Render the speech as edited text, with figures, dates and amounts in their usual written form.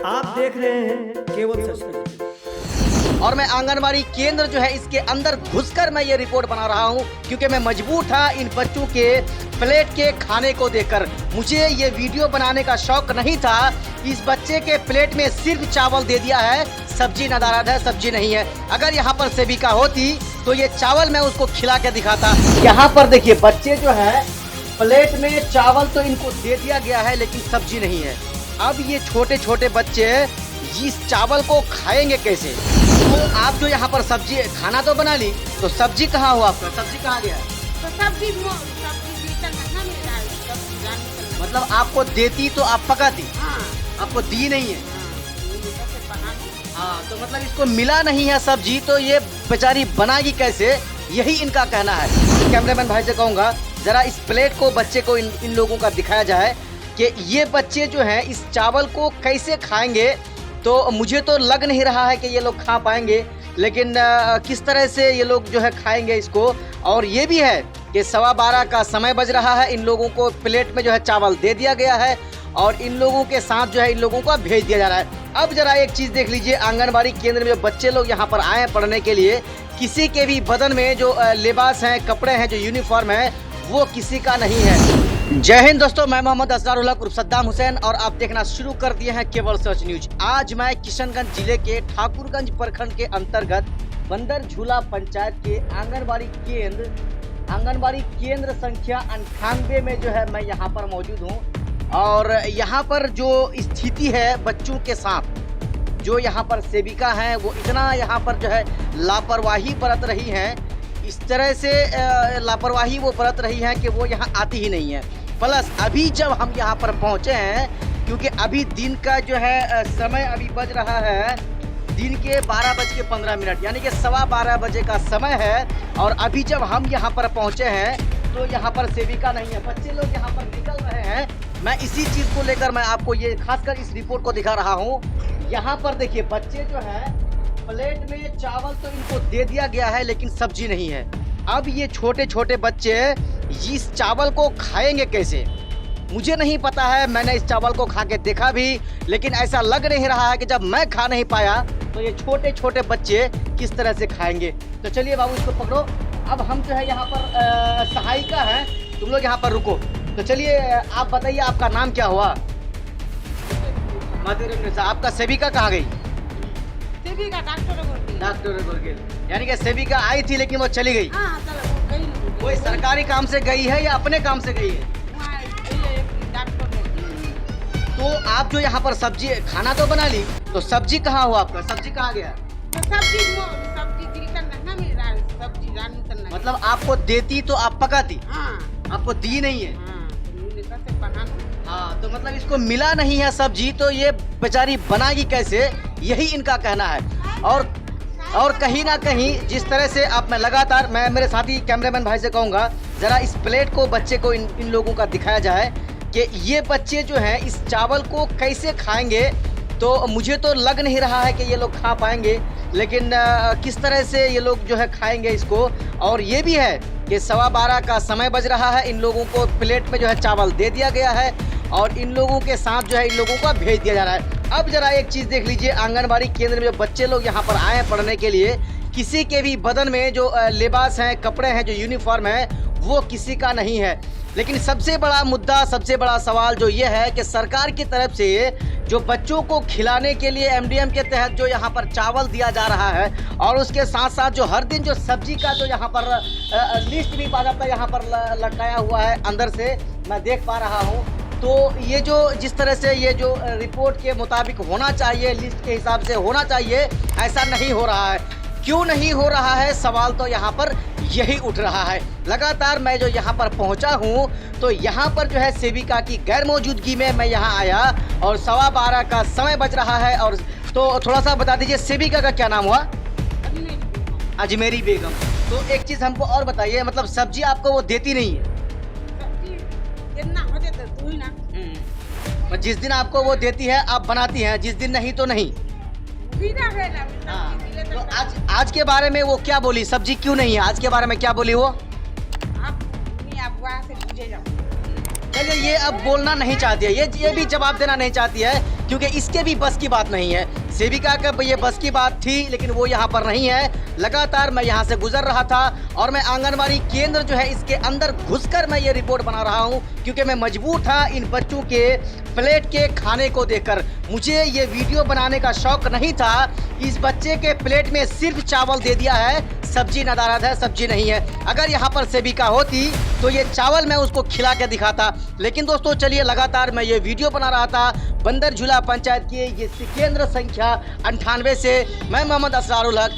आप देख रहे हैं केवल सच। और मैं आंगनबाड़ी केंद्र जो है इसके अंदर घुसकर मैं ये रिपोर्ट बना रहा हूँ, क्योंकि मैं मजबूर था इन बच्चों के प्लेट के खाने को देखकर। मुझे ये वीडियो बनाने का शौक नहीं था। इस बच्चे के प्लेट में सिर्फ चावल दे दिया है, सब्जी नदारद है, सब्जी नहीं है। अगर यहाँ पर सेविका होती तो ये चावल मैं उसको खिला के दिखाता। यहाँ पर देखिए बच्चे जो है प्लेट में चावल तो इनको दे दिया गया है, लेकिन सब्जी नहीं है। अब ये छोटे छोटे बच्चे इस चावल को खाएंगे कैसे? तो आप जो यहाँ पर सब्जी खाना तो बना ली, तो सब्जी कहाँ हो आपका? सब्जी कहाँ गया? तो सब्जी महंगा मिल रहा है, सब्जी जाने मतलब आपको देती तो आप पकाती, हाँ आपको दी नहीं है। हाँ हाँ, तो मतलब इसको मिला नहीं है सब्जी, तो ये बेचारी बनाएगी कैसे? यही इनका कहना है। कैमरामैन भाई से कहूँगा जरा इस प्लेट को बच्चे को इन लोगों का दिखाया जाए कि ये बच्चे जो हैं इस चावल को कैसे खाएंगे। तो मुझे तो लग नहीं रहा है कि ये लोग खा पाएंगे, लेकिन किस तरह से ये लोग जो है खाएंगे इसको। और ये भी है कि 12:15 का समय बज रहा है, इन लोगों को प्लेट में जो है चावल दे दिया गया है और इन लोगों के साथ जो है इन लोगों को भेज दिया जा रहा है। अब जरा एक चीज़ देख लीजिए, आंगनबाड़ी केंद्र में जो बच्चे लोग यहाँ पर आए हैं पढ़ने के लिए, किसी के भी बदन में जो लिबास हैं, कपड़े हैं, जो यूनिफॉर्म है, वो किसी का नहीं है। जय हिंद दोस्तों, मैं मोहम्मद असगारुल हक उर्फ सद्दाम हुसैन और आप देखना शुरू कर दिए हैं केवल सच न्यूज। आज मैं किशनगंज जिले के ठाकुरगंज प्रखंड के अंतर्गत बंदर झूला पंचायत के आंगनबाड़ी केंद्र संख्या 98 में जो है मैं यहाँ पर मौजूद हूँ। और यहाँ पर जो स्थिति है बच्चों के साथ, जो यहाँ पर सेविका हैं वो इतना यहाँ पर जो है लापरवाही बरत रही हैं, इस तरह से लापरवाही वो बरत रही हैं कि वो यहाँ आती ही नहीं है। प्लस अभी जब हम यहाँ पर पहुँचे हैं, क्योंकि अभी दिन का जो है समय अभी बज रहा है दिन के 12:15, यानी कि 12:15 बजे का समय है। और अभी जब हम यहाँ पर पहुँचे हैं तो यहाँ पर सेविका नहीं है, बच्चे लोग यहाँ पर निकल रहे हैं। मैं इसी चीज़ को लेकर मैं आपको ये खासकर इस रिपोर्ट को दिखा रहा हूँ। यहाँ पर देखिए बच्चे जो है प्लेट में चावल तो इनको दे दिया गया है, लेकिन सब्जी नहीं है। अब ये छोटे छोटे बच्चे इस चावल को खाएंगे कैसे? मुझे नहीं पता है, मैंने इस चावल को खा के देखा भी, लेकिन ऐसा लग नहीं रहा है कि जब मैं खा नहीं पाया तो ये छोटे छोटे बच्चे किस तरह से खाएंगे। तो चलिए बाबू इसको पकड़ो। अब हम जो है यहाँ पर सहायिका हैं, तुम लोग यहाँ पर रुको। तो चलिए आप बताइए आपका नाम क्या हुआ? मधुरेंद्र। आपका सेविका कहाँ गई? सेविका डॉक्टर गोरगेल, यानी कि सेविका आई थी लेकिन वो चली गई। हाँ चलो वो गई। कोई सरकारी काम से गई है या अपने काम से गई है? वहाँ ये डॉक्टर तो आप जो यहाँ पर सब्जी खाना तो बना ली, तो सब्जी कहाँ हुआ आपका? सब्जी कहाँ गया? तो सब्जी दिलकर महंगा मिल रहा है, सब्जी जाने करना। मतलब आपको देती तो आप पकाती, हाँ आपको दी नहीं है। हाँ से बनाना। हाँ, तो मतलब इसको मिला नहीं है सब्जी, तो ये बेचारी बनाएगी कैसे? यही इनका कहना है। और कहीं ना कहीं जिस तरह से आप, मैं लगातार मैं मेरे साथी कैमरामैन भाई से कहूँगा ज़रा इस प्लेट को बच्चे को इन लोगों का दिखाया जाए कि ये बच्चे जो हैं इस चावल को कैसे खाएंगे। तो मुझे तो लग नहीं रहा है कि ये लोग खा पाएंगे, लेकिन किस तरह से ये लोग जो है खाएंगे इसको। और ये भी है कि 12:15 का समय बज रहा है, इन लोगों को प्लेट में जो है चावल दे दिया गया है और इन लोगों के साथ जो है इन लोगों को भेज दिया जा रहा है। अब जरा एक चीज़ देख लीजिए, आंगनबाड़ी केंद्र में जो बच्चे लोग यहाँ पर आए हैं पढ़ने के लिए, किसी के भी बदन में जो लिबास हैं, कपड़े हैं, जो यूनिफॉर्म है, वो किसी का नहीं है। लेकिन सबसे बड़ा मुद्दा, सबसे बड़ा सवाल जो ये है कि सरकार की तरफ से जो बच्चों को खिलाने के लिए एमडीएम के तहत जो यहाँ पर चावल दिया जा रहा है, और उसके साथ साथ जो हर दिन जो सब्जी का जो यहाँ पर लिस्ट भी बाकायदा यहाँ पर लटकाया हुआ है अंदर से मैं देख पा रहा हूँ। तो ये जो जिस तरह से ये जो रिपोर्ट के मुताबिक होना चाहिए, लिस्ट के हिसाब से होना चाहिए, ऐसा नहीं हो रहा है। क्यों नहीं हो रहा है, सवाल तो यहाँ पर यही उठ रहा है। लगातार मैं जो यहाँ पर पहुँचा हूँ तो यहाँ पर जो है सेविका की गैर मौजूदगी में मैं यहाँ आया और 12:15 का समय बज रहा है। और तो थोड़ा सा बता दीजिए सेविका का क्या नाम हुआ? अजमेरी बेगम। तो एक चीज़ हमको और बताइए, मतलब सब्जी आपको वो देती नहीं है? जिस दिन आपको वो देती है आप बनाती हैं, जिस दिन नहीं तो नहीं। तो आज के बारे में वो क्या बोली? सब्जी क्यों नहीं है आज के बारे में क्या बोली वो? आप वहाँ से पूछे जाओ। चलिए ये अब बोलना नहीं चाहती है, ये भी जवाब देना नहीं चाहती है क्योंकि इसके भी बस की बात नहीं है। सेविका का ये बस की बात थी लेकिन वो यहाँ पर नहीं है। लगातार मैं यहाँ से गुजर रहा था और मैं आंगनबाड़ी केंद्र जो है इसके अंदर घुसकर मैं ये रिपोर्ट बना रहा हूँ क्योंकि मैं मजबूर था इन बच्चों के प्लेट के खाने को देखकर। मुझे ये वीडियो बनाने का शौक नहीं था। इस बच्चे के प्लेट में सिर्फ चावल दे दिया है, सब्जी नदारद है, सब्जी नहीं है। अगर यहाँ पर सेविका होती तो ये चावल मैं उसको खिला के दिखाता। लेकिन दोस्तों चलिए लगातार मैं ये वीडियो बना रहा था बंदर झूला पंचायत की ये केंद्र संख्या 98 से। मैं मोहम्मद असरारुल हक